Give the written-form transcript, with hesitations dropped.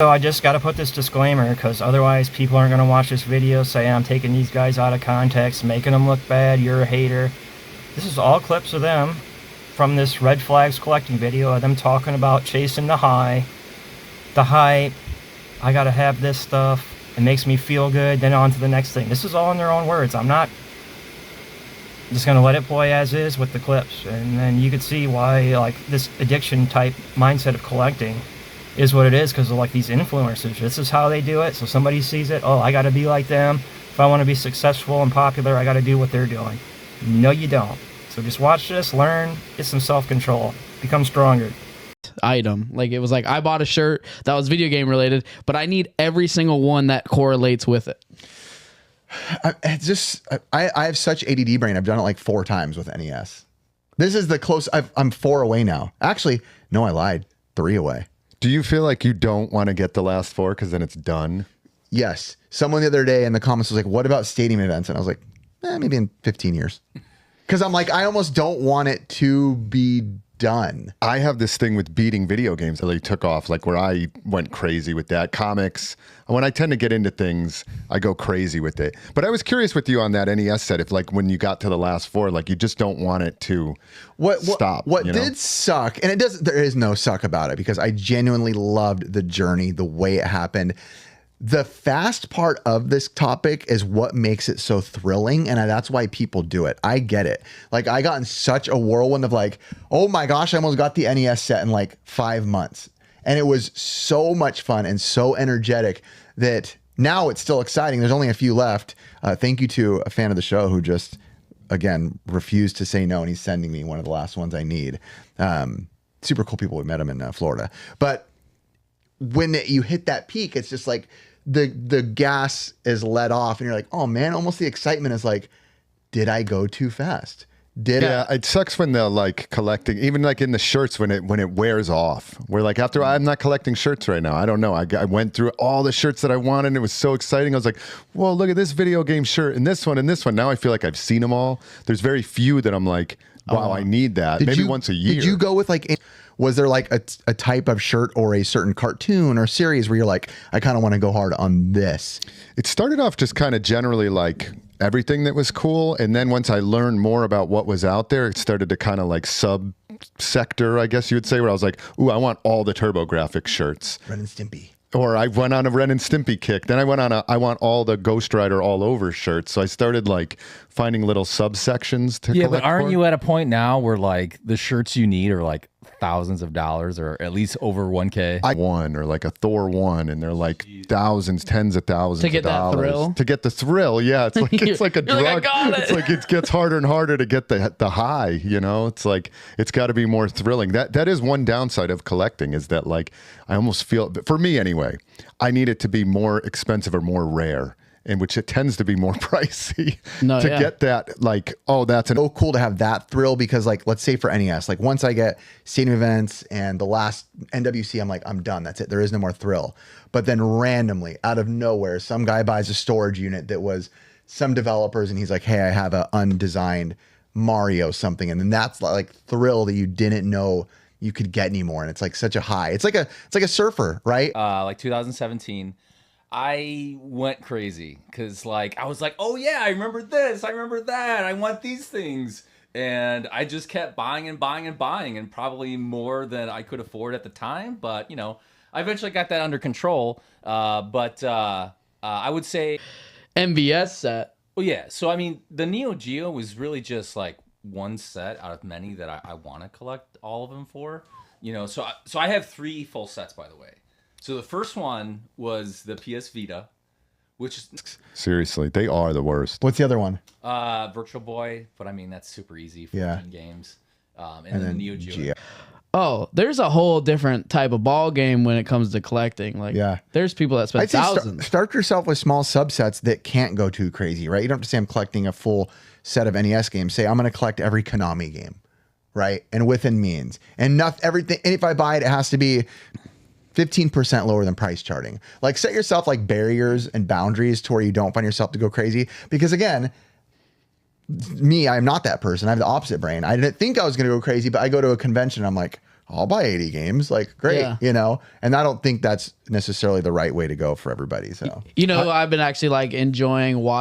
So I just got to put this disclaimer because otherwise people aren't going to watch this video saying I'm taking these guys out of context, making them look bad, you're a hater. This is all clips of them from this red flags collecting video of them talking about chasing the high. The hype, I got to have this stuff, it makes me feel good, then on to the next thing. This is all in their own words. I'm not just going to let it play as is with the clips. And then you could see why like this addiction type mindset of collecting is what it is, because of like these influencers. This is how they do it. So somebody sees it, oh, I got to be like them. If I want to be successful and popular, I got to do what they're doing. No, you don't. So just watch this, learn, get some self-control, become stronger. Item. Like, it was like, I bought a shirt that was video game related, but I need every single one that correlates with it. I have such ADD brain. I've done it like 4 times with NES. This is the close. I'm 4 away now. Actually, no, I lied. 3 away. Do you feel like you don't want to get the last 4 because then it's done? Yes. Someone the other day in the comments was like, what about stadium events? And I was like, maybe in 15 years. Because I'm like, I almost don't want it to be done. I have this thing with beating video games that really took off, like where I went crazy with that. Comics. When I tend to get into things, I go crazy with it. But I was curious with you on that NES set, if like when you got to the last 4, like you just don't want it to stop. What did suck, and there is no suck about it because I genuinely loved the journey, the way it happened. The fast part of this topic is what makes it so thrilling, and that's why people do it. I get it. Like, I got in such a whirlwind of like, oh my gosh, I almost got the NES set in like 5 months. And it was so much fun and so energetic that now it's still exciting. There's only a few left. Thank you to a fan of the show who just, again, refused to say no, and he's sending me one of the last ones I need. Super cool people. We met him in Florida. But when you hit that peak, it's just like, the gas is let off and you're like, oh man, almost the excitement is like, did I go too fast? It sucks when they're like collecting, even like in the shirts when it wears off. We're like, after I'm not collecting shirts right now. I don't know. I went through all the shirts that I wanted and it was so exciting. I was like, whoa, look at this video game shirt and this one and this one. Now I feel like I've seen them all. There's very few that I'm like, wow, I need that. Maybe once a year. Did you go with like, was there like a type of shirt or a certain cartoon or series where you're like, I kind of want to go hard on this? It started off just kind of generally like everything that was cool. And then once I learned more about what was out there, it started to kind of like sub-sector, I guess you would say, where I was like, ooh, I want all the TurboGrafx shirts. Ren and Stimpy. Or I went on a Ren and Stimpy kick. Then I went on I want all the Ghost Rider all over shirts. So I started like finding little subsections to collect. But aren't you at a point now where like the shirts you need are like thousands of dollars or at least over 1K? One or like a Thor 1 and they're like thousands, tens of thousands To get of that dollars. thrill? To get the thrill, yeah. It's like a drug. Like, I got it. It's like it gets harder and harder to get the high, you know? It's like it's got to be more thrilling. That is one downside of collecting is that like I almost feel, for me anyway, I need it to be more expensive or more rare. In which it tends to be more pricey to get that, like, oh, that's so cool to have that thrill because, like, let's say for NES, like once I get stadium events and the last NWC, I'm like, I'm done. That's it. There is no more thrill. But then randomly, out of nowhere, some guy buys a storage unit that was some developers, and he's like, hey, I have an undesigned Mario something, and then that's like thrill that you didn't know you could get anymore, and it's like such a high. It's like a surfer, right? Like 2017. I went crazy because like I was like, oh yeah, I remember this, I remember that, I want these things, and I just kept buying and buying and buying, and probably more than I could afford at the time. But you know, I eventually got that under control. But I would say MVS set. Well, yeah. So I mean, the Neo Geo was really just like one set out of many that I want to collect all of them for. You know, so I have 3 full sets, by the way. So the first one was the PS Vita, which is... Seriously, they are the worst. What's the other one? Virtual Boy, but I mean, that's super easy, 14 games. And then Neo Geo. Oh, there's a whole different type of ball game when it comes to collecting. Like, there's people that spend thousands. Start yourself with small subsets that can't go too crazy, right? You don't have to say I'm collecting a full set of NES games. Say I'm going to collect every Konami game, right? And within means. And everything. And if I buy it, it has to be 15% lower than price charting. Like set yourself like barriers and boundaries to where you don't find yourself to go crazy. Because again, me, I'm not that person. I have the opposite brain. I didn't think I was going to go crazy, but I go to a convention. And I'm like, I'll buy 80 games. Like, great, Yeah. you know? And I don't think that's necessarily the right way to go for everybody. So, You know, I've been actually like enjoying watching